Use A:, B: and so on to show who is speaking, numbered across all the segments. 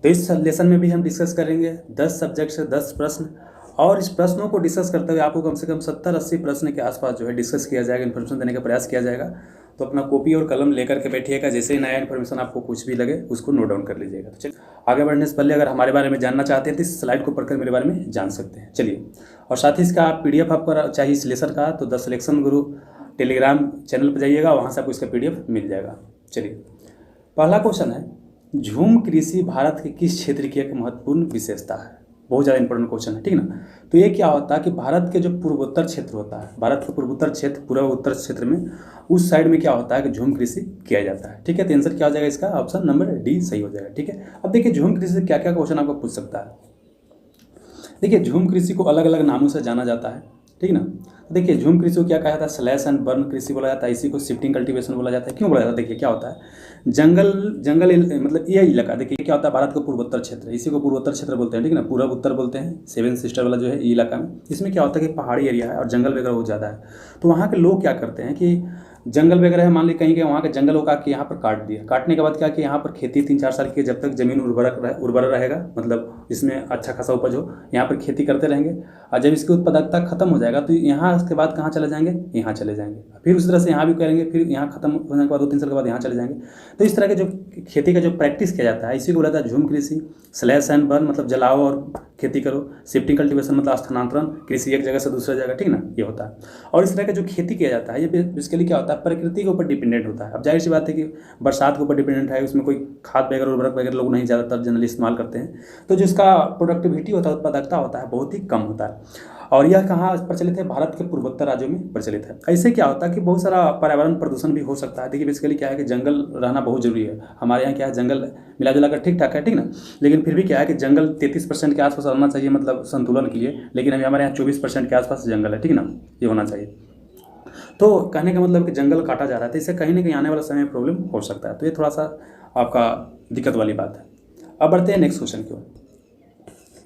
A: तो इस लेसन में भी हम डिस्कस करेंगे 10 सब्जेक्ट से 10 प्रश्न, और इस प्रश्नों को डिस्कस करते हुए आपको कम से कम 70-80 प्रश्न के आसपास जो है डिस्कस किया जाएगा, इन्फॉर्मेशन देने का प्रयास किया जाएगा। तो अपना कॉपी और कलम लेकर के बैठिएगा, जैसे ही नया इन्फॉर्मेशन आपको कुछ भी लगे उसको नोट डाउन कर लीजिएगा। तो चलिए आगे बढ़ने से पहले अगर हमारे बारे में जानना चाहते हैं तो इस स्लाइड को पढ़कर मेरे बारे में जान सकते हैं। चलिए, और साथ ही इसका PDF आपको चाहिए इस लेसन का, तो the selection Guru Telegram channel पर जाइएगा, वहाँ से आपको इसका PDF मिल जाएगा। चलिए, पहला क्वेश्चन है, झूम कृषि भारत के किस क्षेत्र की एक महत्वपूर्ण विशेषता है? बहुत ज़्यादा इंपॉर्टेंट क्वेश्चन है, ठीक ना। तो ये क्या होता है कि भारत के जो पूर्वोत्तर क्षेत्र होता है, भारत के पूर्वोत्तर क्षेत्र, पूर्व उत्तर क्षेत्र में उस साइड में क्या होता है कि झूम कृषि किया जाता है, ठीक है। तो आंसर क्या हो जाएगा इसका? ऑप्शन नंबर डी सही हो जाएगा, ठीक है। अब देखिए झूम कृषि से क्या क्या क्वेश्चन आपको पूछ सकता है। देखिए झूम कृषि को अलग अलग नामों से जाना जाता है, ठीक ना। तो देखिए झूम कृषि को क्या कहा जाता है? स्लैश एंड बर्न कृषि बोला जाता है, इसी को शिफ्टिंग कल्टीवेशन बोला जाता है। क्यों बोला जाता है? देखिए क्या होता है, मतलब ये इलाका, देखिए क्या होता है, भारत का पूर्वोत्तर क्षेत्र, इसी को पूर्वोत्तर क्षेत्र बोलते हैं, ठीक ना। पूर्व उत्तर बोलते हैं, 7 सिस्टर वाला जो है ये इलाका में, इसमें क्या होता है कि पहाड़ी एरिया है और जंगल वगैरह बहुत ज़्यादा है। तो वहाँ के लोग क्या करते हैं कि जंगल वगैरह है, मान ली कहीं के वहाँ के जंगल होगा कि यहाँ पर काट दिया, काटने के बाद क्या कि यहाँ पर खेती 3-4 साल की, जब तक ज़मीन उर्वर रहेगा, मतलब इसमें अच्छा खासा उपज हो, यहाँ पर खेती करते रहेंगे। और जब इसकी उत्पादकता खत्म हो जाएगा तो यहाँ उसके बाद कहाँ चले जाएंगे? यहाँ चले जाएंगे। फिर उसी तरह से यहाँ भी करेंगे, फिर यहाँ खत्म होने के बाद 2-3 साल के बाद यहाँ चले जाएंगे। तो इस तरह के जो खेती का जो प्रैक्टिस किया जाता है इसी को बोला जाता है झूम कृषि। स्लैश एंड बर्न मतलब जलाओ और खेती करो, शिफ्टिंग कल्टीवेशन मतलब स्थानांतरण, कृषि एक जगह से दूसरे जगह, ठीक ना, ये होता है। और इस तरह का जो खेती किया जाता है ये बेसिकली क्या होता है, प्रकृति के ऊपर डिपेंडेंट होता है। अब जाहिर सी बात है कि बरसात के ऊपर डिपेंडेंट है, उसमें कोई खाद वगैरह उर्वरक वगैरह लोग नहीं ज़्यादातर जनरली इस्तेमाल करते हैं, तो जिसका प्रोडक्टिविटी होता है, उत्पादकता होता है, बहुत ही कम होता है। और यह कहाँ प्रचलित है? भारत के पूर्वोत्तर राज्यों में प्रचलित है। ऐसे क्या होता है कि बहुत सारा पर्यावरण प्रदूषण भी हो सकता है। देखिए बेसिकली क्या है कि जंगल रहना बहुत जरूरी है। हमारे यहाँ क्या है, जंगल मिला जुला कर ठीक ठाक है, ठीक ना, लेकिन फिर भी क्या है कि जंगल 33% के आसपास रहना चाहिए, मतलब संतुलन के लिए, लेकिन अभी हमारे यहाँ 24% के आसपास जंगल है, ठीक ना, ये होना चाहिए। तो कहने का मतलब कि जंगल काटा जा रहा है, तो इससे कहीं ना कहीं आने वाला समय में प्रॉब्लम हो सकता है। तो ये थोड़ा सा आपका दिक्कत वाली बात है। अब बढ़ते हैं नेक्स्ट क्वेश्चन की ओर।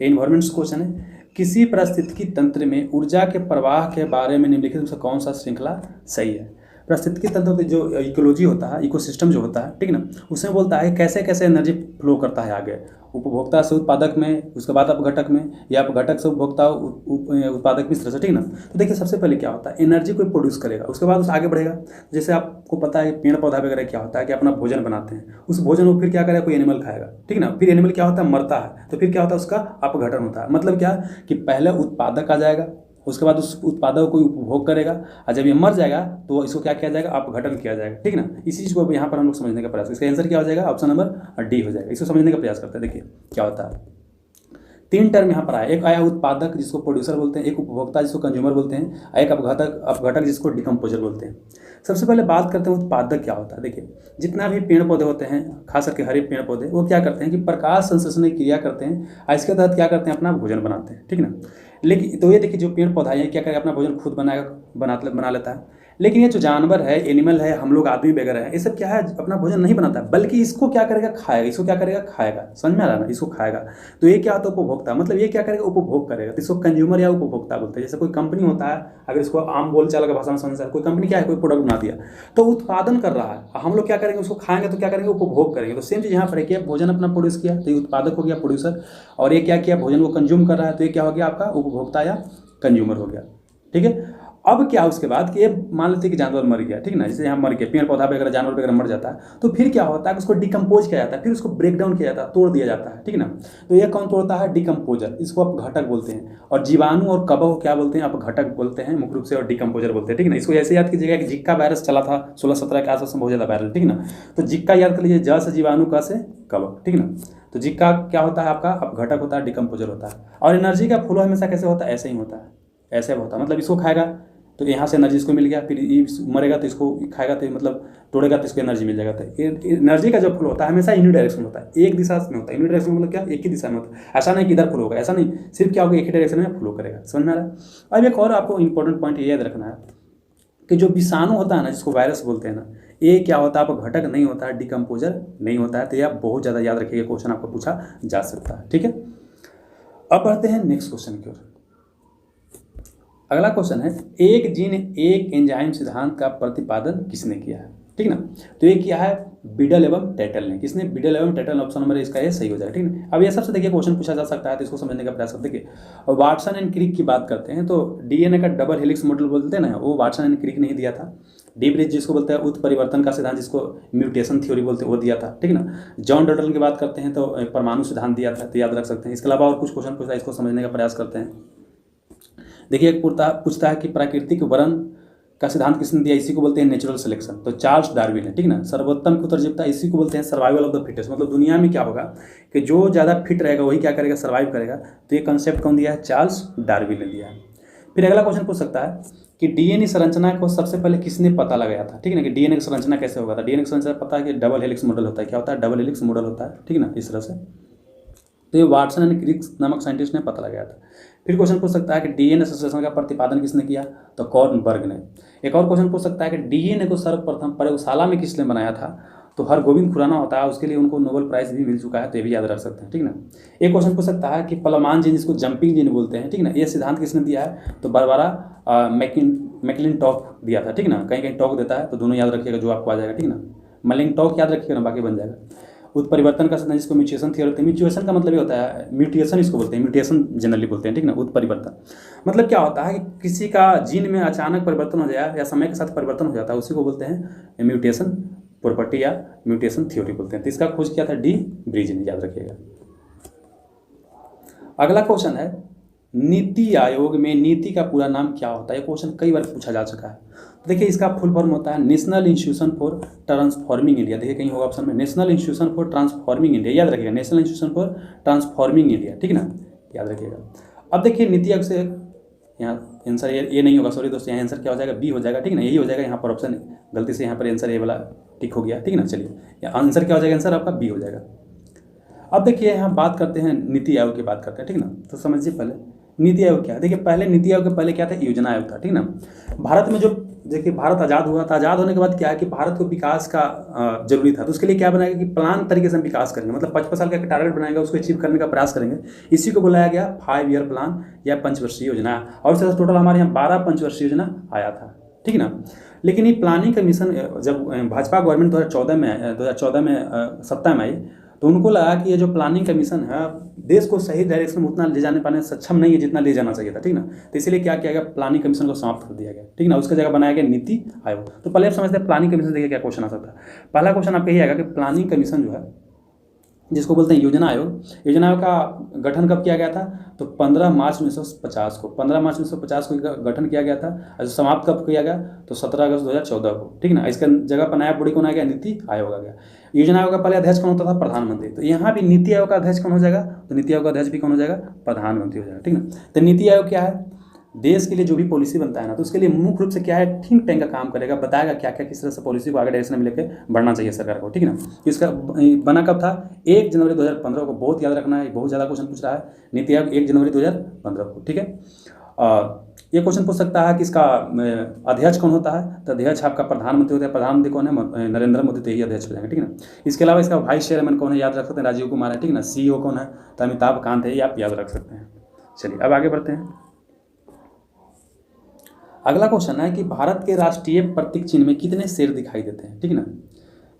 A: इन्वायरमेंट्स क्वेश्चन है, किसी पारिस्थितिकी तंत्र में ऊर्जा के प्रवाह के बारे में निम्नलिखित में से कौन सा श्रृंखला सही है? पारिस्थितिकी तंत्र जो इकोलॉजी होता है, इकोसिस्टम जो होता है, ठीक ना, उसमें बोलता है कैसे कैसे एनर्जी फ्लो करता है आगे, उपभोक्ता से उत्पादक में, उसके बाद अपघटक में, या अपघटक से उपभोक्ता उत्पादक में, इस तरह से, ठीक ना। तो देखिए सबसे पहले क्या होता है, एनर्जी को प्रोड्यूस करेगा, उसके बाद उस आगे बढ़ेगा। जैसे आपको पता है पेड़ पौधा वगैरह क्या होता है कि अपना भोजन बनाते हैं, उस भोजन को फिर क्या करेगा, कोई एनिमल खाएगा, ठीक ना, फिर एनिमल क्या होता है, मरता है, तो फिर क्या होता है, उसका अपघटन होता है। मतलब क्या कि पहले उत्पादक आ जाएगा, उसके बाद उस उत्पादक को कोई उपभोग करेगा, और जब ये मर जाएगा तो इसको क्या किया जाएगा, अपघटन किया जाएगा, ठीक ना। इसी चीज़ को यहाँ पर हम लोग समझने का प्रयास, इसका आंसर क्या हो जाएगा, ऑप्शन नंबर डी हो जाएगा। इसको समझने का प्रयास करते हैं। देखिए क्या होता है, 3 टर्म यहाँ पर आया, एक आया उत्पादक जिसको प्रोड्यूसर बोलते हैं, एक उपभोक्ता जिसको कंज्यूमर बोलते हैं, एक अपघटक जिसको डिकम्पोजर बोलते हैं। सबसे पहले बात करते हैं उत्पादक क्या होता है। देखिए जितना भी पेड़ पौधे होते हैं, खास करके हरे पेड़ पौधे, वो क्या करते हैं कि प्रकाश संश्लेषण की क्रिया करते हैं, और इसके तहत क्या करते हैं, अपना भोजन बनाते हैं, ठीक ना। लेकिन तो ये देखिए जो पेड़ पौधा है क्या करेगा, अपना भोजन खुद बना लेता है। लेकिन ये जो जानवर है, एनिमल है, हम लोग आदमी वगैरह है, ये सब क्या है, अपना भोजन नहीं बनाता है, बल्कि इसको क्या करेगा, खाएगा। इसको क्या करेगा, खाएगा। समझ में आ रहा है ना, इसको खाएगा। तो ये क्या होता है, उपभोक्ता, मतलब ये क्या करेगा, उपभोग करेगा। तो इसको कंज्यूमर या उपभोक्ता बोलते हैं। जैसे कोई कंपनी होता है, अगर इसको आम बोलचाल की भाषा में समझ, कोई कंपनी क्या है, कोई प्रोडक्ट बना दिया तो उत्पादन कर रहा है, हम लोग क्या करेंगे, उसको खाएंगे, तो क्या करेंगे, उपभोग करेंगे। तो सेम चीज़ यहाँ पर है कि भोजन अपना प्रोड्यूस किया तो ये उत्पादक हो गया, प्रोड्यूसर, और ये क्या किया, भोजन को कंज्यूम कर रहा है, तो ये क्या हो गया, आपका उपभोक्ता या कंज्यूमर हो गया, ठीक है। अब क्या उसके बाद कि ये मान लेते हैं कि जानवर मर गया, ठीक ना, जैसे यहाँ मर गया, पेड़ पौधा वगैरह जानवर वगैरह मर जाता है, तो फिर क्या होता है कि उसको डिकम्पोज किया जाता है, फिर उसको ब्रेक डाउन किया जाता है, तोड़ दिया जाता है, ठीक ना। तो ये कौन तोड़ता है, डिकम्पोजर, इसको अपघटक बोलते हैं। और जीवाणु और कवक को क्या बोलते हैं, अपघटक बोलते हैं मुख्य रूप से, और डिकम्पोजर बोलते हैं, ठीक ना। इसको ऐसे याद कीजिएगा कि जिक्का वायरस चला था 16-17 के आसपास में, बहुत ज़्यादा वायरल, ठीक ना। तो जिक्का याद कर लीजिए, ज से जीवाणु, क से कवक, ठीक ना। तो जिक्का क्या होता है, आपका अपघटक होता है, डिकम्पोजर होता है। और एनर्जी का फ्लो हमेशा कैसे होता है, ऐसे ही होता है, ऐसे होता है। मतलब इसको खाएगा तो यहाँ से एनर्जी इसको मिल गया, फिर ये मरेगा तो इसको खाएगा, तो मतलब तोड़ेगा तो इसको एनर्जी मिल जाएगा। तो एनर्जी का जो फ्लो होता है हमेशा यूनिडायरेक्शन होता है, एक दिशा में होता है। यूनिडायरेक्शन मतलब क्या, एक ही दिशा में होता है। ऐसा नहीं कि इधर फ्लो होगा, ऐसा नहीं, सिर्फ क्या होगा, एक ही डायरेक्शन में फ्लो करेगा। समझ में आ रहा है। अब एक और आपको इंपॉर्टेंट पॉइंट ये याद रखना है कि जो विषाणु होता है ना, जिसको वायरस बोलते हैं ना, ये क्या होता है, आपको घटक नहीं होता है, डिकम्पोजर नहीं होता है। तो ये आप बहुत ज़्यादा याद रखिएगा, क्वेश्चन आपको पूछा जा सकता है, ठीक है। अब बढ़ते हैं नेक्स्ट क्वेश्चन की ओर। अगला क्वेश्चन है, एक जीन एक एंजाइम सिद्धांत का प्रतिपादन किसने किया है, ठीक ठीक ना। तो ये क्या है, बिडल एवं टेटल ने, किसने, बिडल एवं टेटल, ऑप्शन नंबर इसका ये सही हो जाएगा, ठीक है। अब ये सबसे देखिए क्वेश्चन पूछा जा सकता है, तो इसको समझने का प्रयास करते हैं। और वाटसन एंड क्रिक की बात करते हैं तो डीएनए का डबल हेलिक्स मॉडल बोलते हैं ना, वो वाटसन एंड क्रिक नहीं दिया था। डी ब्रिज जिसको बोलते हैं उत्परिवर्तन का सिद्धांत, जिसको म्यूटेशन थ्योरी बोलते हैं, वो दिया था, ठीक ना। जॉन डल्टन की बात करते हैं तो परमाणु सिद्धांत दिया था, तो याद रख सकते हैं। इसके अलावा और कुछ क्वेश्चन पूछता है, इसको समझने का प्रयास करते हैं। देखिए एक पूछता है कि प्राकृतिक वर्ण का सिद्धांत किसने दिया, इसी को बोलते हैं नेचुरल सिलेक्शन, तो चार्ल्स डार्विन है, ठीक ना। सर्वोत्तम की उत्तरजीविता, इसी को बोलते हैं सर्वाइवल ऑफ द फिटेस्ट, मतलब दुनिया में क्या होगा कि जो ज़्यादा फिट रहेगा वही क्या करेगा, सर्वाइव करेगा। तो ये कंसेप्ट कौन दिया है, चार्ल्स डार्विन ने दिया है। फिर अगला क्वेश्चन पूछ सकता है कि डीएनए संरचना को सबसे पहले किसने पता लगाया था, ठीक है ना, कि डीएनए की संरचना कैसे होगा था। डीएनए की संरचना पता है कि डबल हेलिक्स मॉडल होता है, क्या होता है, डबल हेलिक्स मॉडल होता है, ठीक ना, इस तरह से। तो ये वाटसन एंड क्रिक नामक साइंटिस्ट ने पता लगाया था। फिर क्वेश्चन पूछ सकता है कि डीएनए एसोसिएशन का प्रतिपादन किसने किया, तो कॉर्नबर्ग ने। एक और क्वेश्चन पूछ सकता है कि डीएनए को सर्वप्रथम प्रयोगशाला में किसने बनाया था, तो हरगोविंद खुराना होता है, उसके लिए उनको नोबेल प्राइज भी मिल चुका है, तो ये भी याद रख सकते हैं, ठीक ना। एक क्वेश्चन पूछ सकता है कि पलमान जीन, जिसको जंपिंग जीन बोलते हैं, ठीक ना, ये सिद्धांत किसने दिया है, तो बारबारा मैकलिंटॉक दिया था, ठीक ना। कहीं कहीं टॉक देता है, तो दोनों याद रखिएगा, जो आपको आ जाएगा, ठीक ना। मैकलिंटॉक याद रखिएगा ना, बाकी बन जाएगा। उत्परिवर्तन का सिद्धांत, जिसको म्यूटेशन थ्योरी होती है, म्यूटेशन का मतलब ये होता है, म्यूटेशन इसको बोलते हैं, म्यूटेशन जनरली बोलते हैं, ठीक ना। उत्परिवर्तन मतलब क्या होता है कि किसी का जीन में अचानक परिवर्तन हो जाए या समय के साथ परिवर्तन हो जाता है, उसी को बोलते हैं म्यूटेशन प्रॉपर्टी या म्यूटेशन थ्योरी बोलते हैं। तो इसका खोज किया था डी ब्रिज ने, याद रखिएगा। अगला क्वेश्चन है, नीति आयोग में नीति का पूरा नाम क्या होता है, ये क्वेश्चन कई बार पूछा जा चुका है। तो देखिए इसका फुल फॉर्म होता है national institution for transforming India. देखिए कहीं होगा ऑप्शन में, national institution for transforming India, याद रखिएगा, national institution for transforming India, ठीक ना, याद रखिएगा। अब देखिए नीति आयोग से यहाँ आंसर ये नहीं होगा, सॉरी दोस्तों, यहाँ आंसर क्या हो जाएगा, बी हो जाएगा, ठीक ना, यही हो जाएगा। यहाँ पर ऑप्शन गलती से यहाँ पर आंसर ये वाला टिक हो गया, ठीक ना। चलिए आंसर क्या हो जाएगा, आंसर आपका बी हो जाएगा। अब देखिए यहाँ बात करते हैं नीति आयोग की बात करते हैं, ठीक ना। तो समझिए पहले नीति आयोग क्या है। देखिए पहले नीति आयोग के पहले क्या था, योजना आयोग था, ठीक ना। भारत में जो देखिए भारत आज़ाद हुआ था, आज़ाद होने के बाद क्या है कि भारत को विकास का जरूरी था, तो उसके लिए क्या बनाएगा कि प्लान तरीके से हम विकास करेंगे, मतलब 55 साल का टारगेट बनाएगा, उसको अचीव करने का प्रयास करेंगे। इसी को बुलाया गया 5 ईयर प्लान या पंचवर्षीय योजना। और इससे टोटल हमारे यहाँ 12 पंचवर्षीय योजना आया था, ठीक ना। लेकिन ये प्लानिंग कमीशन जब भाजपा गवर्नमेंट 2014 में सत्ता में आई, तो उनको लगा कि ये जो प्लानिंग कमीशन है देश को सही डायरेक्शन में उतना ले जाने पाने सक्षम नहीं है जितना ले जाना चाहिए था, ठीक ना। तो इसलिए क्या किया गया, प्लानिंग कमीशन को समाप्त कर दिया गया, ठीक ना। उसकी जगह बनाया गया नीति आयोग। तो पहले आप समझते हैं प्लानिंग कमीशन, देखिए क्या क्वेश्चन आ सकता है। पहला क्वेश्चन आपका ये आएगा कि प्लानिंग कमीशन जो है, जिसको बोलते हैं योजना आयोग, योजना आयोग का गठन कब किया गया था, तो 15 मार्च 1950 को, 15 मार्च 1950 को गठन किया गया था। और समाप्त कब किया गया, तो 17 अगस्त 2014 को, ठीक ना। इसका जगह पर नया बॉडी कौन आ गया, नीति आयोग आ गया। योजना आयोग का पहले अध्यक्ष कौन होता था, प्रधानमंत्री। तो यहाँ भी नीति आयोग का अध्यक्ष कौन हो जाएगा, तो नीति आयोग का अध्यक्ष भी कौन हो जाएगा, प्रधानमंत्री हो जाएगा, ठीक ना। तो नीति आयोग क्या है, देश के लिए जो भी पॉलिसी बनता है ना, तो उसके लिए मुख्य रूप से क्या है, थिंक टैंक का काम करेगा, बताएगा क्या क्या किस तरह से पॉलिसी को आगे डायरेक्शन में लेकर बढ़ना चाहिए सरकार को, ठीक ना। इसका बना कब था, 1 जनवरी 2015 को, बहुत याद रखना है, बहुत ज़्यादा क्वेश्चन पूछ रहा है। नीति आयोग 1 जनवरी 2015 को, ठीक है। ये क्वेश्चन पूछ सकता है कि इसका अध्यक्ष कौन होता है, तो अध्यक्ष आपका प्रधानमंत्री होता है। प्रधानमंत्री कौन है, नरेंद्र मोदी, तो यही अध्यक्ष हो जाएंगे, ठीक ना। इसके अलावा इसका वाइस चेयरमैन कौन है, याद रख सकते हैं, राजीव कुमार है, ठीक ना। सीईओ कौन है, तो अमिताभ कांत है, ये आप याद रख सकते हैं। चलिए अब आगे बढ़ते हैं। अगला क्वेश्चन है कि भारत के राष्ट्रीय प्रतीक चिन्ह में कितने शेर दिखाई देते हैं, ठीक ना।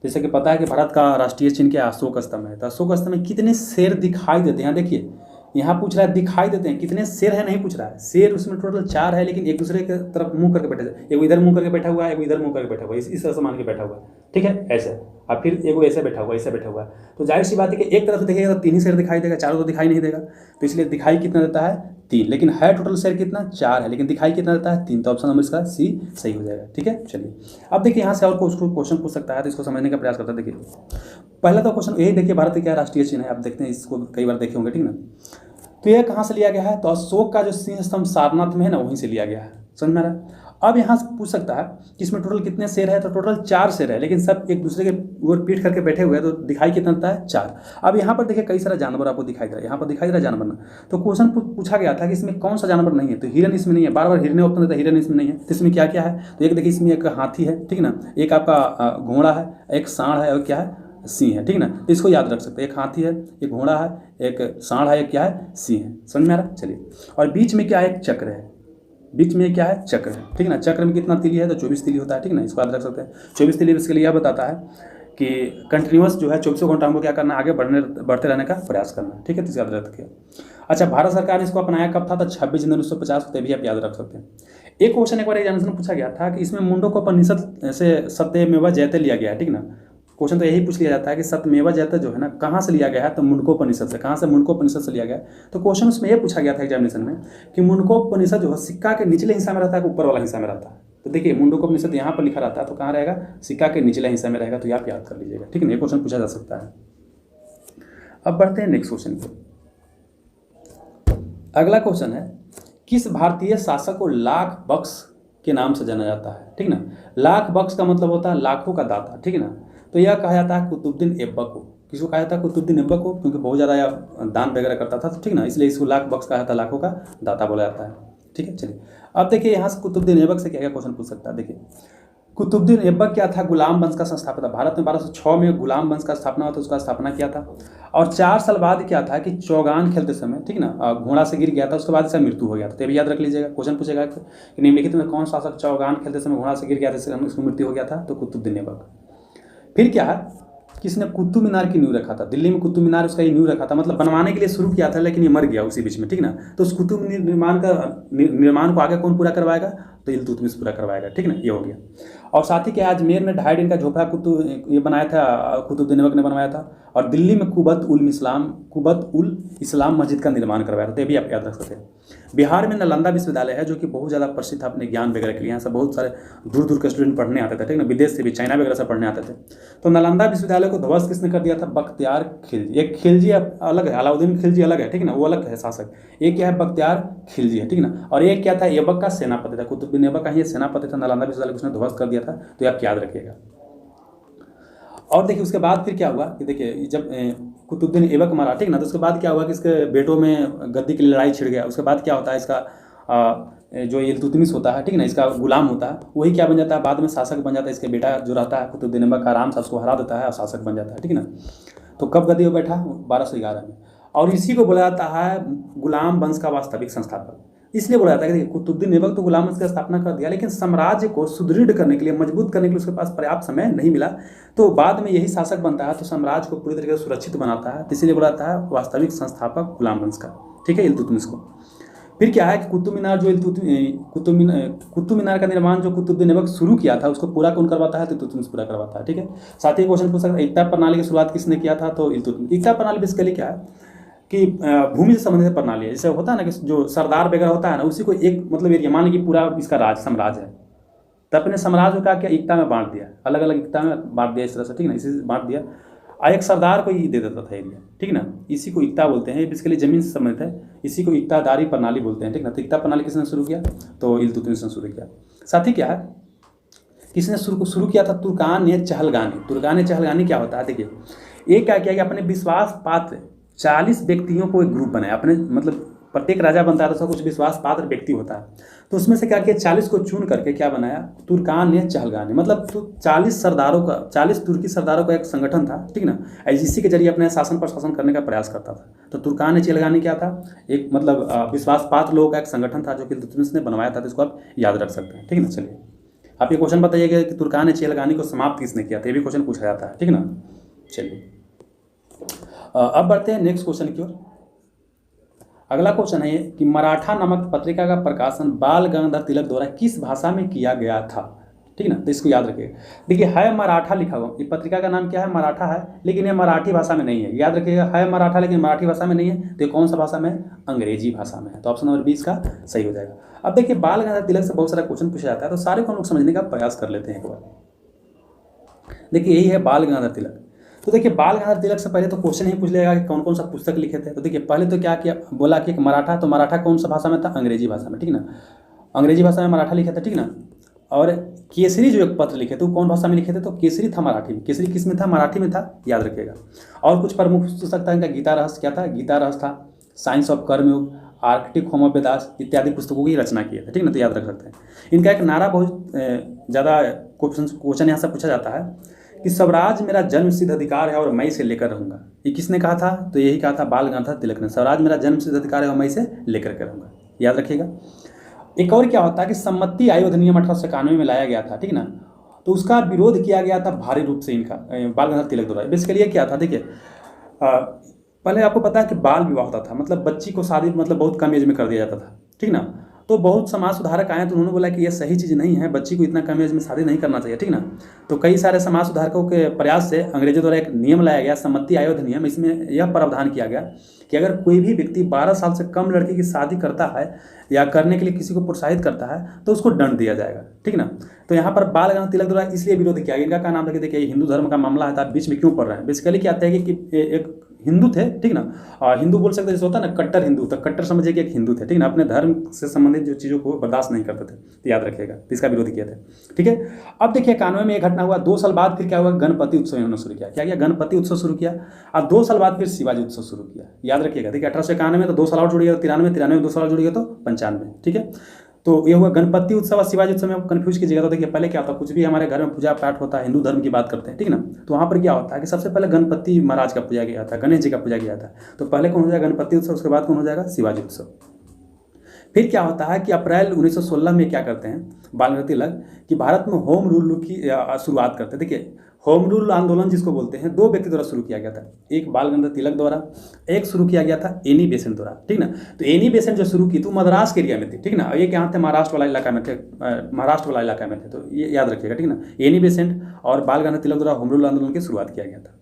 A: जैसे कि पता है कि भारत का राष्ट्रीय चिन्ह क्या, अशोक स्तंभ है, तो अशोक स्तंभ में कितने शेर दिखाई देते हैं। देखिए यहाँ पूछ रहा है दिखाई देते हैं, कितने शेर है नहीं पूछ रहा है। शेर उसमें टोटल 4 है, लेकिन एक दूसरे की तरफ मुंह करके बैठे, एक इधर मुंह करके बैठा हुआ है, एक इधर मुंह करके बैठा हुआ है, इस तरह से मान के बैठा हुआ है, ठीक है, ऐसे। और फिर एक ऐसे बैठा हुआ है, ऐसे बैठा हुआ है। तो जाहिर सी बात है कि एक तरफ से देखिएगा तो 3 ही शेर दिखाई देगा, 4 तो दिखाई नहीं देगा। तो इसलिए दिखाई कितना देता है, 3, लेकिन है टोटल शेर कितना, 4 है, लेकिन दिखाई कितना देता है, 3। तो ऑप्शन नंबर इसका सी सही हो जाएगा, ठीक है। चलिए अब देखिए यहाँ से और क्वेश्चन पूछ सकता है, तो इसको समझने का प्रयास करता है। देखिए पहला तो क्वेश्चन यही देखिए, भारत का क्या राष्ट्रीय चिन्ह है, आप देखते हैं, इसको कई बार देखे होंगे, ठीक ना। तो यह कहाँ से लिया गया है, तो अशोक का जो सिंह स्तंभ सारनाथ में है ना, वहीं से लिया गया है, समझ में आ रहा है। अब यहाँ से पूछ सकता है कि इसमें टोटल कितने शेर है, तो टोटल 4 शेर है, लेकिन सब एक दूसरे के ऊपर पीठ करके बैठे हुए हैं, तो दिखाई कितना देता है, 4। अब यहाँ पर देखिए कई सारा जानवर आपको दिखाई दे रहा है, यहाँ पर दिखाई दे रहा है जानवर ना। तो क्वेश्चन पूछा गया था कि इसमें कौन सा जानवर नहीं है, तो हिरन इसमें नहीं है, बार बार हिरने ऑप्शन देता है, हिरन इसमें नहीं है। तो इसमें क्या क्या है, तो एक देखिए इसमें एक हाथी है, ठीक ना, एक आपका घोड़ा है, एक सांड है, और क्या है, सिंह है, ठीक ना। तो इसको याद रख सकते हैं, एक हाथी है, एक घोड़ा है, एक सांड है, एक क्या है, सिंह है, समझ में आ रहा है। चलिए और बीच में क्या है, एक चक्र है, बीच में क्या है, चक्र है, ठीक है ना। चक्र में कितना तीली है, तो 24 तीली होता है, ठीक है ना। इसको याद रख सकते हैं। 24 तीली इसके लिए यह बताता है कि कंटिन्यूस जो है 24 घंटा हमको क्या करना, आगे बढ़ते रहने का प्रयास करना, ठीक है। तो इसको याद रखिए। अच्छा, भारत सरकार ने इसको अपनाया कब था, तो 26 जनवरी 1950 को, भी आप याद रख सकते हैं। एक क्वेश्चन एक बार एग्जामिनेशन में पूछा गया था कि इसमें मुंडकोपनिषद से सत्यमेव जयते लिया गया है, ठीक ना। क्वेश्चन तो यही पूछ लिया जाता है कि सत्यमेव जयते जो है ना कहाँ से लिया गया है, तो मुंडकोपनिषद से। कहाँ से, मुंडकोपनिषद से लिया गया है। तो क्वेश्चन उसमें यह पूछा गया था एग्जामिनेशन में कि मुंडकोपनिषद जो है सिक्का के निचले हिस्सा में रहता है कि ऊपर वाला हिस्सा में रहता है। तो देखिए मुंडकोपनिषद यहाँ पर लिखा रहता है, तो कहाँ रहेगा, सिक्का के निचले हिस्से में रहेगा। तो ये आप याद कर लीजिएगा, ठीक है ना। ये क्वेश्चन पूछा जा सकता है। अब बढ़ते हैं नेक्स्ट क्वेश्चन पे। अगला क्वेश्चन है, किस भारतीय शासक को लाख बख्श के नाम से जाना जाता है, ठीक ना। लाख बख्श का मतलब होता है लाखों का दाता, ठीक है ना। तो यह कहा जाता है कुतुबुद्दीन ऐबक को। किसको कहा जाता है, कुतुबुद्दीन ऐबक को, क्योंकि बहुत ज़्यादा दान वगैरह करता था, ठीक ना, इसलिए इसको लाख बख्श कहा जाता है, लाखों का दाता बोला जाता है, ठीक है। चलिए अब देखिए यहाँ से कुतुबुद्दीन ऐबक से क्या क्या क्वेश्चन पूछ सकता है। देखिए कुतुबुद्दीन ऐबक क्या था, गुलाम वंश का संस्थापक था। भारत में 1206 में गुलाम वंश का स्थापना हुआ था, उसका स्थापना किया था। और 4 साल बाद क्या था कि चौगान खेलते समय, ठीक ना, घोड़ा से गिर गया था, उसके बाद इसका मृत्यु हो गया था। तो ये भी याद रख लीजिएगा। क्वेश्चन पूछेगा कि निम्नलिखित में कौन शासक चौगान खेलते समय घोड़ा से गिर गया था, इसको मृत्यु हो गया था, तो कुतुबुद्दीन ऐबक। फिर क्या है, किसने कुतुब मीनार की नींव रखा था। दिल्ली में कुतुब मीनार उसका ये नींव रखा था, मतलब बनवाने के लिए शुरू किया था, लेकिन ये मर गया उसी बीच में, ठीक ना। तो उस कुतुब निर्माण को आगे कौन पूरा करवाएगा, तो इल्तुतमिश पूरा करवाएगा, ठीक ना। ये हो गया। और साथ ही क्या, अजमेर में 2.5 दिन का झोपड़ा ये बनाया था, कुतुबुद्दीन ऐबक ने बनवाया था। और दिल्ली में कुबत उल इस्लाम मस्जिद का निर्माण करवाया था। तो ये भी आप याद रख सकते हैं। बिहार में नालंदा विश्वविद्यालय है, जो कि बहुत ज़्यादा प्रसिद्ध था अपने ज्ञान वगैरह के लिए। यहाँ से बहुत सारे दूर दूर के स्टूडेंट पढ़ने आते थे, ठीक ना, विदेश से भी, चाइना वगैरह से पढ़ने आते थे। तो नालंदा विश्वविद्यालय को ध्वस्त किसने कर दिया था, बख्तियार खिलजी। एक खिलजी अलग है, अलाउद्दीन खिलजी अलग है, ठीक ना, वो अलग है शासक। एक क्या है, बख्तियार खिलजी है, ठीक ना। और एक क्या था, ऐबक का सेनापति था, कुतुबुद्दीन ऐबक का ही सेनापति था। नालंदा विश्वविद्यालय को उसने ध्वस्त कर दिया था, तो आप याद रखिएगा। और देखिए उसके बाद फिर क्या हुआ कि देखिए जब कुतुबुद्दीन ऐबक मरा, ठीक ना, तो उसके बाद क्या हुआ कि इसके बेटों में गद्दी की लड़ाई छिड़ गया। उसके बाद क्या होता है, इसका जो इल्तुतमिश होता है, ठीक ना, इसका गुलाम होता है, वही क्या बन जाता है, बाद में शासक बन जाता है। इसके बेटा जो रहता है कुतुबुद्दीन ऐबक का, आराम से उसको हरा देता है और शासक बन जाता है, ठीक ना। तो कब गद्दी पर बैठा, 1211 में। और इसी को बोला जाता है गुलाम वंश का वास्तविक संस्थापक। इसलिए बोला जाता है कि कुतुबुद्दीन ऐबक तो गुलाम वंश की स्थापना कर दिया, लेकिन साम्राज्य को सुदृढ़ करने के लिए, मजबूत करने के लिए उसके पास पर्याप्त समय नहीं मिला। तो बाद में यही शासक बनता है, तो साम्राज्य को पूरी तरीके से सुरक्षित बनाता है। इसीलिए बोला जाता है वास्तविक संस्थापक गुलाम वंश का, ठीक है, इल्तुतमिश को। फिर क्या है कि कुतुब मीनार कुतुब मीनार का निर्माण जो कुतुबुद्दीन ऐबक शुरू किया था, उसको पूरा कौन करवाता है, तो इल्तुतमिश पूरा करवाता है, ठीक है। साथ ही क्वेश्चन पूछ सकता है, एकता प्रणाली की शुरुआत किसने किया था, तो इल्तुतमिश। एकता प्रणाली बेसिकली क्या है कि भूमि से संबंधित प्रणाली है। जैसे होता है ना कि जो सरदार वगैरह होता है ना, उसी को एक मतलब एरिया मान लीजिए पूरा इसका साम्राज्य है, तो अपने साम्राज्य को क्या एकता में बांट दिया, अलग अलग एकता में बांट दिया, इस तरह से, ठीक ना, इसी से बांट दिया। एक सरदार को ही दे देता था एरिया, ठीक ना। इसी को एकता बोलते हैं, बेसिकली जमीन से संबंधित है, इसी को एकतादारी प्रणाली बोलते हैं, ठीक ना। तो एकता प्रणाली किसने शुरू किया, तो इल्तुतमिश ने शुरू किया। साथ ही क्या है, किसने शुरू किया था, तुर्कान चहलगानी क्या होता है, देखिए एक क्या किया कि अपने विश्वास पात्र 40 व्यक्तियों को एक ग्रुप बनाया। अपने मतलब प्रत्येक राजा बनता है तो कुछ विश्वास पात्र व्यक्ति होता है, तो उसमें से क्या किया, 40 को चुन करके क्या बनाया, तुर्कान चहलगानी। मतलब तो 40 तुर्की सरदारों का एक संगठन था, ठीक ना, इसी के जरिए अपने शासन प्रशासन करने का प्रयास करता था। तो तुर्कान चहलगानी क्या था, एक मतलब विश्वास पात्र लोगों का एक संगठन था, जो कि इल्तुतमिश ने बनवाया था। तो इसको आप याद रख सकते हैं, ठीक है ना। चलिए आप ये क्वेश्चन बताइएगा कि तुर्कान चहलगानी को समाप्त किसने किया था, ये भी क्वेश्चन पूछा जाता है, ठीक ना। चलिए अब बढ़ते हैं नेक्स्ट क्वेश्चन की ओर। अगला क्वेश्चन है कि मराठा नामक पत्रिका का प्रकाशन बाल गंगाधर तिलक द्वारा किस भाषा में किया गया था, ठीक ना। तो इसको याद रखिएगा। देखिए है मराठा लिखा हुआ, ये पत्रिका का नाम क्या है, मराठा है, लेकिन ये मराठी भाषा में नहीं है। याद रखिएगा, है मराठा लेकिन मराठी भाषा में नहीं है। तो ये कौन सा भाषा में है, अंग्रेजी भाषा में है। तो ऑप्शन नंबर 20 का सही हो जाएगा। अब देखिए बाल गंगाधर तिलक से बहुत सारा क्वेश्चन पूछा जाता है, तो सारे को हम लोग समझने का प्रयास कर लेते हैं एक बार। देखिए यही है बाल गंगाधर तिलक। तो देखिए बाल गंगाधर तिलक से पहले तो क्वेश्चन ही पूछ लेगा कि कौन कौन सा पुस्तक लिखे थे। तो देखिए पहले तो क्या किया, बोला कि मराठा, तो मराठा कौन सा भाषा में था, अंग्रेजी भाषा में, ठीक ना, अंग्रेजी भाषा में मराठा लिखे थे, ठीक ना। और केसरी जो एक पत्र लिखे थे वो कौन भाषा में लिखे थे, तो केसरी था मराठी में। केसरी किस में था, मराठी में था, याद रखिएगा। और कुछ प्रमुख पुस्तक था इनका, गीता रहस्य क्या था, गीता रहस्य था, साइंस ऑफ कर्मयोग, आर्कटिक होमोपेदास इत्यादि पुस्तकों की रचना की है, ठीक ना। तो याद रख सकते हैं। इनका एक नारा बहुत ज़्यादा क्वेश्चन यहाँ से पूछा जाता है कि स्वराज मेरा जन्मसिद्ध अधिकार है और मैं इसे लेकर रहूंगा। ये किसने कहा था, तो यही कहा था बाल गंगाधर तिलक ने। स्वराज मेरा जन्मसिद्ध अधिकार है और मैं इसे लेकर के रहूंगा, याद रखिएगा। एक और क्या होता है कि सम्मति आयोग अधिनियम 1891 में लाया गया था, ठीक ना, तो उसका विरोध किया गया था भारी रूप से इनका, बाल गंगाधर तिलक द्वारा। बेसिकली ये क्या था, देखिए पहले आपको पता है कि बाल विवाह होता था, मतलब बच्ची को शादी मतलब बहुत कम एज में कर दिया जाता था, ठीक ना। तो बहुत समाज सुधारक आए तो उन्होंने बोला कि ये सही चीज़ नहीं है, बच्ची को इतना कम एज में शादी नहीं करना चाहिए, ठीक ना। तो कई सारे समाज सुधारकों के प्रयास से अंग्रेजों द्वारा एक नियम लाया गया, सम्मति आयोग अधिनियम। इसमें यह प्रावधान किया गया कि अगर कोई भी व्यक्ति 12 साल से कम लड़की की शादी करता है या करने के लिए किसी को प्रोत्साहित करता है तो उसको दंड दिया जाएगा, ठीक ना। तो यहाँ पर बाल गंगाधर तिलक द्वारा इसलिए विरोध किया गया। इनका क्या नाम था कि देखिए हिंदू धर्म का मामला है तो आप बीच में क्यों पढ़ रहे हैं। बेसिकली क्या आता है कि एक हिंदू थे, ठीक ना, हिंदू बोल सकते जैसे होता है ना कट्टर हिंदू, तो कट्टर समझिए कि एक हिंदू थे, ठीक ना, अपने धर्म से संबंधित जो चीज़ों को बर्दाश्त नहीं करते थे, तो याद रखिएगा, तो इसका विरोध किया था, ठीक है। अब देखिए 91 में एक घटना हुआ, 2 साल बाद फिर क्या हुआ, गणपति उत्सव इन्होंने शुरू किया। क्या किया, गणपति उत्सव शुरू किया। और 2 साल बाद फिर शिवाजी उत्सव शुरू किया, याद रखिएगा। देखिए 1891 में तो 2 साल और जुड़ गया, 93 में 2 साल और जुड़ गया तो 95, ठीक है। तो ये हुआ गणपति उत्सव और शिवाजी उत्सव में आप कन्फ्यूज कीजिएगा। तो देखिए पहले क्या होता है, कुछ भी हमारे घर में पूजा पाठ होता है, हिंदू धर्म की बात करते हैं, ठीक ना, तो वहाँ पर क्या होता है कि सबसे पहले गणपति महाराज का पूजा किया था, गणेश जी का पूजा किया था। तो पहले कौन हो जाएगा, गणपति उत्सव, उसके बाद कौन हो जाएगा, शिवाजी उत्सव। फिर क्या होता है कि अप्रैल 1916 में क्या करते हैं बाल गंगाधर तिलक कि भारत में होम रूल की शुरुआत करते हैं। देखिए होम रूल आंदोलन जिसको बोलते हैं, 2 व्यक्ति द्वारा शुरू किया गया था, एक बाल गंगाधर तिलक द्वारा, एक शुरू किया गया था एनी बेसेंट द्वारा, ठीक ना। तो एनी बेसेंट जो शुरू की तो मद्रास के एरिया में थी, ठीक ना, ये क्या थे, महाराष्ट्र वाला इलाका में थे, महाराष्ट्र वाला इलाका में थे, तो ये याद रखिएगा, ठीक ना। एनी बेसेंट और बाल गंगाधर तिलक द्वारा होम रूल आंदोलन की शुरुआत किया गया था।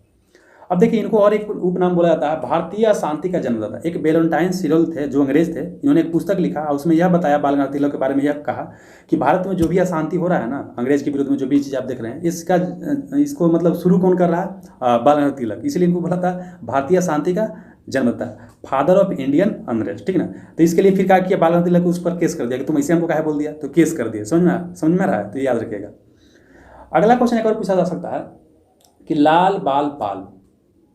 A: अब देखिए इनको और एक उपनाम बोला जाता है, भारतीय अशांति का जन्मदाता। एक वैलेंटाइन सिरोल थे जो अंग्रेज थे, इन्होंने एक पुस्तक लिखा और उसमें यह बताया बाल गंगाधर तिलक के बारे में, यह कहा कि भारत में जो भी अशांति हो रहा है ना, अंग्रेज के विरुद्ध में जो भी चीज़ आप देख रहे हैं, इसको मतलब शुरू कौन कर रहा है, बाल गंगाधर तिलक। इसलिए इनको बोला था भारतीय अशांति का जन्मदाता, फादर ऑफ इंडियन अनरेस्ट, ठीक ना। तो इसके लिए फिर क्या किया, बाल गंगाधर तिलक को उस पर केस कर दिया कि तुम ऐसे हमको काहे बोल दिया, तो केस कर दिया। समझ में आ रहा है, तो याद रखिएगा। अगला क्वेश्चन एक और पूछा जा सकता है कि लाल बाल पाल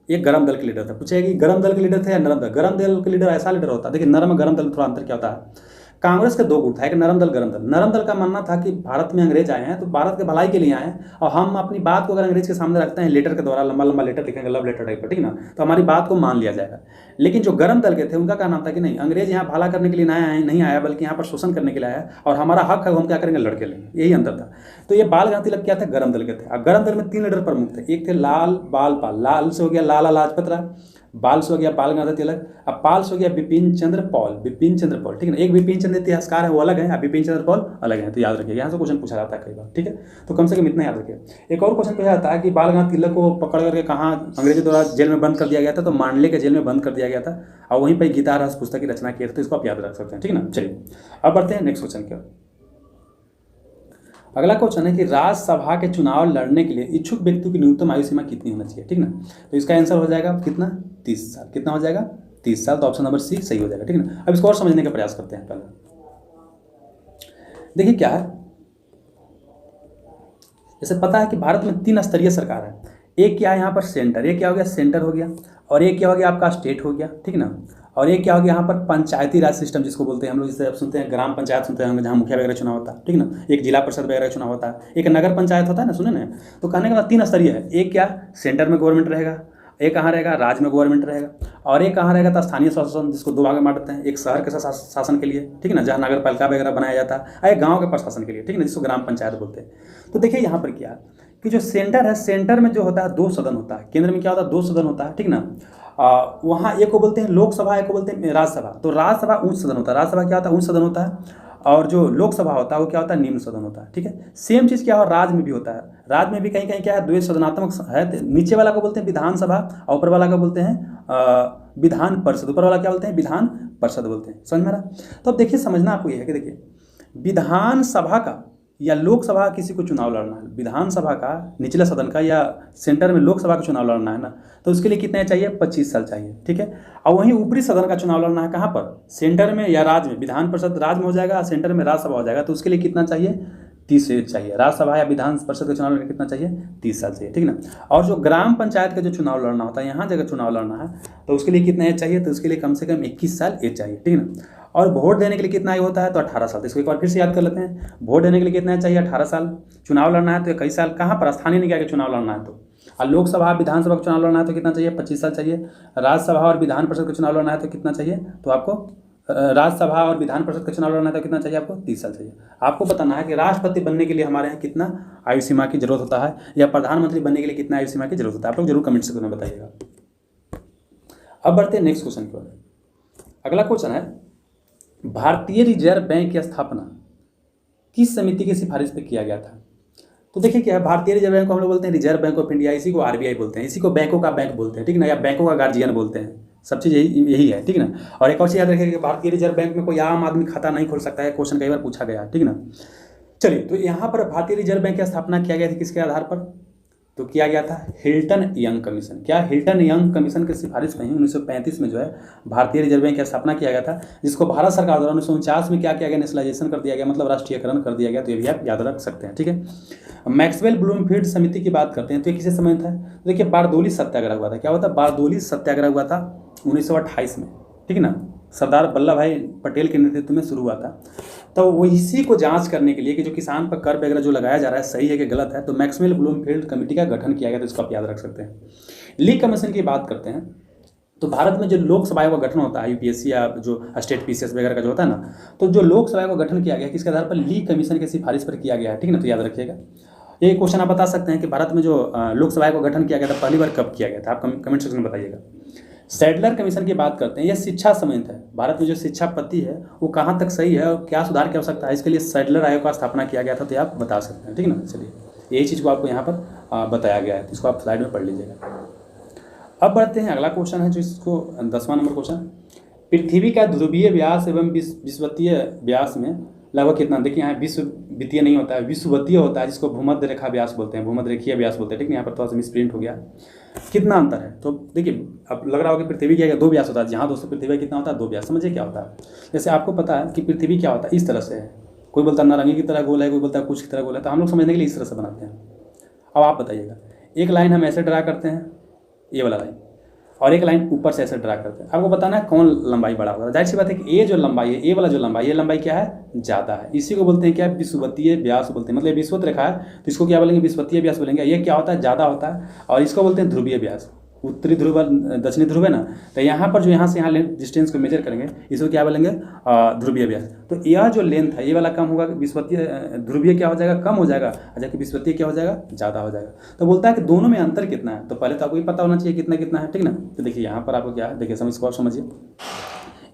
A: एक गरम दल के लीडर था। पूछेगा कि गरम दल के लीडर थे या नरम दल। गरम दल के लीडर ऐसा लीडर होता है, देखिए नरम गरम दल थोड़ा अंतर क्या होता है। कांग्रेस के 2 गुट था, एक नरम दल गरम दल। नरम दल का मानना था कि भारत में अंग्रेज आए हैं तो भारत के भलाई के लिए आए हैं और हम अपनी बात को अगर अंग्रेज के सामने रखते हैं लेटर के द्वारा, लंबा लंबा लेटर लिखेंगे, लव लेटर टाइप पर, ठीक ना, तो हमारी बात को मान लिया जाएगा। लेकिन जो गरम दल के थे उनका क्या नाम था कि नहीं, अंग्रेज यहाँ भला करने के लिए नहीं आया बल्कि यहाँ पर शोषण करने के लिए आया और हमारा हक है, हम क्या करेंगे, लड़के लेंगे, यही अंतर था। तो ये बाल गंगाधर तिलक क्या थे, गरम दल के थे। अब गरम दल में 3 लीडर प्रमुख थे, एक थे लाल बाल पाल। लाल से हो गया लाला लाजपत राय, बाल से हो गया बाल गंगाधर तिलक, अब पाल से हो गया बिपिन चंद्र पॉल। बिपिन चंद्र पॉल, ठीक है ना, एक बिपिन चंद्र इतिहासकार है वो अलग है, अब बिपिन चंद्र पॉल अलग है, तो याद रखिएगा। यहाँ से क्वेश्चन पूछा जाता है कई बार, ठीक है, तो कम से कम इतना याद रखिए। एक और क्वेश्चन पूछा जाता है कि बाल गंगाधर तिलक को पकड़ करके कहाँ अंग्रेजों द्वारा जेल में बंद कर दिया गया था, तो मांडले के जेल में बंद कर दिया गया था और वहीं पर गीता रस पुस्तक की रचना की थी, तो इसको आप याद रख सकते हैं, ठीक है ना। चलिए अब बढ़ते हैं नेक्स्ट क्वेश्चन की ओर। अगला क्वेश्चन है कि राज्यसभा के चुनाव लड़ने के लिए इच्छुक व्यक्ति की न्यूनतम आयु सीमा कितनी होना चाहिए, ठीक ना। तो इसका आंसर हो जाएगा कितना, 30 साल। कितना हो जाएगा, 30 साल। तो ऑप्शन नंबर सी सही हो जाएगा, ठीक ना। अब इसको और समझने का प्रयास करते हैं। पहले देखिए क्या है, जैसे पता है कि भारत में 3 स्तरीय सरकार है। एक क्या है यहाँ पर सेंटर, एक क्या हो गया, सेंटर हो गया, और एक क्या हो गया आपका स्टेट हो गया, ठीक ना, और एक क्या हो गया यहाँ पर पंचायती राज सिस्टम जिसको बोलते हैं हम लोग, जैसे आप सुनते हैं ग्राम पंचायत सुनते हैं जहाँ मुखिया वगैरह चुनाव होता है, ठीक ना, एक जिला परिषद वगैरह चुनाव होता है, एक नगर पंचायत होता है ना, सुने ना। तो कहने के बाद 3 स्तरीय है। एक क्या, सेंटर में गवर्नमेंट रहेगा, एक कहाँ रहेगा, राज्य में गवर्नमेंट रहेगा, और एक कहाँ रहेगा, तो स्थानीय शासन, जिसको 2 भाग में बांटते हैं, एक शहर के शासन के लिए, ठीक है ना, जहाँ नगर पालिका वगैरह बनाया जाता है, और एक गाँव के प्रशासन के लिए, ठीक है ना, जिसको ग्राम पंचायत बोलते हैं। तो देखिए यहाँ पर क्या कि जो सेंटर है, सेंटर में जो होता है 2 सदन होता है, केंद्र में क्या होता है, 2 सदन होता है, ठीक ना। वहाँ एक को बोलते हैं लोकसभा, एक को बोलते हैं राज्यसभा। तो राज्यसभा उच्च सदन होता है, राज्यसभा क्या होता है, उच्च सदन होता है, और जो लोकसभा होता है वो क्या होता है, निम्न सदन होता है, ठीक है। सेम चीज़ क्या हो राज्य में भी होता है। राज्य में भी कहीं कहीं क्या है, द्वैध सदनात्मक है, नीचे वाला को बोलते हैं विधानसभा और ऊपर वाला को बोलते हैं विधान परिषद। ऊपर वाला क्या बोलते हैं, विधान परिषद बोलते हैं। समझ में आ रहा। तो अब देखिए समझना आपको ये है कि देखिए विधानसभा का या लोकसभा किसी को चुनाव लड़ना है, विधानसभा का निचले सदन का या सेंटर में लोकसभा का चुनाव लड़ना है ना, तो उसके लिए कितने चाहिए, 25 साल चाहिए, ठीक है। और वहीं ऊपरी सदन का चुनाव लड़ना है कहाँ पर, सेंटर में या राज्य में। विधान परिषद राज्य में हो जाएगा, सेंटर में राज्यसभा हो जाएगा, तो उसके लिए कितना चाहिए, 30 एज चाहिए। राज्यसभा या विधान परिषद का चुनाव लड़ना कितना चाहिए, 30 साल चाहिए, ठीक ना। और जो ग्राम पंचायत का जो चुनाव लड़ना होता है, यहाँ जगह चुनाव लड़ना है, तो उसके लिए कितना एज चाहिए, तो उसके लिए कम से कम 21 साल एज चाहिए, ठीक है ना। और वोट देने के लिए कितना आयु होता है, तो 18 साल। तो इसको एक बार फिर से याद कर लेते हैं। वोट देने के लिए कितना चाहिए, 18 साल। चुनाव लड़ना है तो 21 साल, कहाँ पर, स्थानीय निकाय के चुनाव लड़ना है तो। और लोकसभा विधानसभा का चुनाव लड़ना है तो कितना चाहिए, 25 साल चाहिए। राज्यसभा और विधान परिषद का चुनाव लड़ना है तो कितना चाहिए, तो आपको राज्यसभा और विधान परिषद का चुनाव लड़ना है तो कितना चाहिए आपको? 30 साल चाहिए। आपको बताना है कि राष्ट्रपति बनने के लिए हमारे यहाँ कितना आयु सीमा की जरूरत होता है, या प्रधानमंत्री बनने के लिए कितना आयु सीमा की जरूरत होता है। आप लोग जरूर कमेंट सेक्शन में बताइएगा। अब बढ़ते हैं नेक्स्ट क्वेश्चन की ओर। अगला क्वेश्चन है, भारतीय रिजर्व बैंक की स्थापना किस समिति की सिफारिश पर किया गया था? तो देखिए क्या है, भारतीय रिजर्व बैंक को हम लोग बोलते हैं रिजर्व बैंक ऑफ इंडिया, इसी को आरबीआई बोलते हैं, इसी को बैंकों का बैंक बोलते हैं, ठीक ना, या बैंकों का गार्जियन बोलते हैं। सब चीज़ यही है, ठीक ना। और एक और चीज़ याद रखिए कि भारतीय रिजर्व बैंक में कोई आम आदमी खाता नहीं खोल सकता है, क्वेश्चन कई बार पूछा गया, ठीक ना। चलिए, तो यहाँ पर भारतीय रिजर्व बैंक की स्थापना किया गया था किसके आधार पर? तो किया गया था हिल्टन यंग कमीशन। क्या हिल्टन यंग कमीशन की सिफारिश में ही 1935 में जो है भारतीय रिजर्व बैंक की स्थापना किया गया था, जिसको भारत सरकार द्वारा 1949 में क्या किया गया? नेशनलाइजेशन कर दिया गया, मतलब राष्ट्रीयकरण कर दिया गया। तो ये भी आप याद रख सकते हैं, ठीक है। मैक्सवेल ब्लूमफील्ड समिति की बात करते हैं तो ये किसे संबंधित है? तो देखिए, बारदोली सत्याग्रह हुआ था। क्या हुआ था? बारदोली सत्याग्रह हुआ था 1928 में, ठीक है ना। सरदार वल्लभ भाई पटेल के नेतृत्व में शुरू हुआ था। तो वो इसी को जांच करने के लिए कि जो किसान पर कर वगैरह जो लगाया जा रहा है सही है कि गलत है, तो मैक्सवेल ब्लूमफील्ड कमेटी का गठन किया गया। तो इसको आप याद रख सकते हैं। ली कमीशन की बात करते हैं तो भारत में जो लोकसभा का गठन होता है, यूपीएससी या जो स्टेट पीसीएस वगैरह का जो होता है ना, तो जो लोकसभा का गठन किया गया किसके आधार पर? ली कमीशन की सिफारिश पर किया गया है, ठीक है ना। तो याद रखिएगा। ये क्वेश्चन आप बता सकते हैं कि भारत में जो लोकसभा का गठन किया गया था पहली बार कब किया गया था? आप कमेंट सेक्शन में बताइएगा। सैडलर कमीशन की बात करते हैं, यह शिक्षा संबंधित है। भारत में जो शिक्षा पद्धति है वो कहाँ तक सही है और क्या सुधार की आवश्यकता है, इसके लिए सैडलर आयोग का स्थापना किया गया था। तो आप बता सकते हैं, ठीक है ना। चलिए, यही चीज़ को आपको यहाँ पर बताया गया है, तो इसको आप स्लाइड में पढ़ लीजिएगा। अब बढ़ते हैं, अगला क्वेश्चन है जो इसको 10वां नंबर क्वेश्चन, पृथ्वी का ध्रुवीय व्यास एवं विषुवतीय व्यास में लगभग कितना? देखिए, यहाँ विषुवतीय नहीं होता है, विषुवतीय होता है, जिसको भूमध्य रेखा व्यास बोलते हैं, भूमध्य रेखीय व्यास बोलते हैं, ठीक है। यहाँ पर थोड़ा सा मिसप्रिंट हो गया। कितना अंतर है? तो देखिए, अब लग रहा होगा कि पृथ्वी क्या 2 व्यास होता है। जहाँ दोस्तों पृथ्वी कितना होता है? 2 व्यास। समझिए क्या होता है। जैसे आपको पता है कि पृथ्वी क्या होता है, इस तरह से है। कोई बोलता है नारंगी की तरह गोल है, कोई बोलता है कुछ की तरह गोल है, तो हम लोग समझने के लिए इस तरह से बनाते हैं। अब आप बताइएगा, एक लाइन हम ऐसे ड्रा करते हैं, ये वाला लाइन, और एक लाइन ऊपर से ऐसे ड्रा करते हैं। आपको बताना है कौन लंबाई बड़ा होगा। जाहिर सी बात है कि ये जो लंबाई है, ये वाला जो लंबाई, ये लंबाई क्या है? ज़्यादा है। इसी को बोलते हैं क्या? विषुवतीय व्यास बोलते हैं। मतलब विषुवत रेखा है तो इसको क्या बोलेंगे? विषुवतीय व्यास बोलेंगे। ये क्या होता है? ज़्यादा होता है। और इसको बोलते हैं ध्रुवीय व्यास। उत्तरी ध्रुव दक्षिणी ध्रुव है ना, तो यहाँ पर जो यहाँ से यहाँ डिस्टेंस को मेजर करेंगे, इसको क्या बोलेंगे? ध्रुवीय व्यास। तो यह जो लेंथ है ये वाला कम होगा, विषुवतीय ध्रुवीय क्या हो जाएगा? कम हो जाएगा, जबकि विषुवतीय क्या हो जाएगा? ज़्यादा हो जाएगा। तो बोलता है कि दोनों में अंतर कितना है, तो पहले तो आपको ये पता होना चाहिए कितना कितना है, ठीक ना। तो देखिए यहाँ पर आपको क्या है, देखिए इसको और समझिए।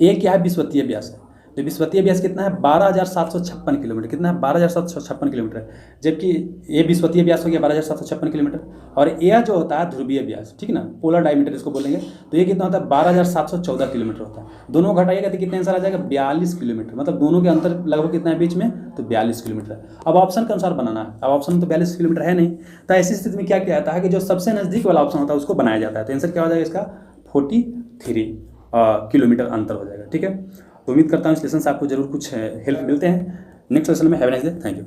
A: एक क्या है? विषुवतीय व्यास है। तो विषुवतीय व्यास कितना है? 12,756 किलोमीटर। कितना है? 12,756 किलोमीटर। जबकि ये विषुवतीय व्यास हो गया 12,756 किलोमीटर। और यह जो होता है ध्रुवीय व्यास, ठीक ना, पोलर डायमीटर इसको बोलेंगे, तो ये कितना होता है? 12,714 किलोमीटर होता है। दोनों घटाइएगा तो कितना आंसर आ जाएगा? 42 किलोमीटर। मतलब दोनों के अंतर लगभग कितना है बीच में? तो 42 किलोमीटर है। अब ऑप्शन के अनुसार बनाना है। अब ऑप्शन में तो 42 किलोमीटर है नहीं, तो ऐसी स्थिति में क्या किया जाता है कि जो सबसे नज़दीक वाला ऑप्शन होता है उसको बनाया जाता है। तो आंसर क्या हो जाएगा इसका? 43 किलोमीटर अंतर हो जाएगा, ठीक है। तो उम्मीद करता हूँ इस लेसन से आपको जरूर कुछ हेल्प मिलते हैं। नेक्स्ट लेसन में have a nice day. Thank you.